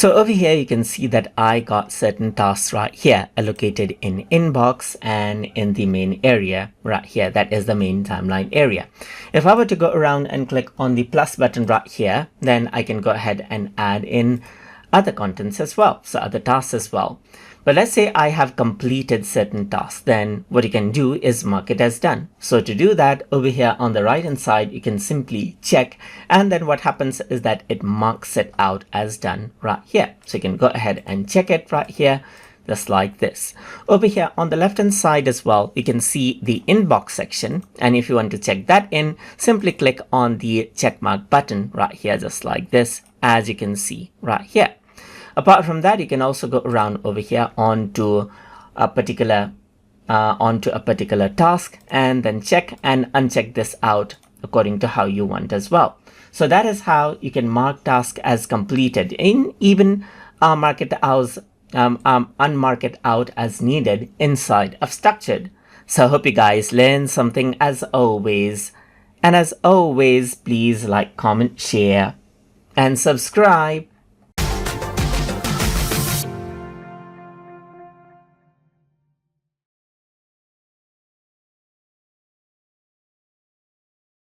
So over here, you can see that I got certain tasks right here allocated in inbox and in the main area right here. That is the main timeline area. If I were to go around and click on the plus button right here, then I can go ahead and add in other contents as well. So other tasks as well. But let's say I have completed certain tasks, then what you can do is mark it as done. So to do that, over here on the right hand side, you can simply check, and then what happens is that it marks it out as done right here. So you can go ahead and check it right here, just like this. Over here on the left hand side as well, you can see the inbox section, and if you want to check that in, simply click on the check mark button right here, just like this, as you can see right here. Apart from that, you can also go around over here onto a particular task and then check and uncheck this out according to how you want as well. So that is how you can mark task as completed, and even unmark it out as needed inside of Structured. So I hope you guys learned something as always. And as always, please like, comment, share, and subscribe.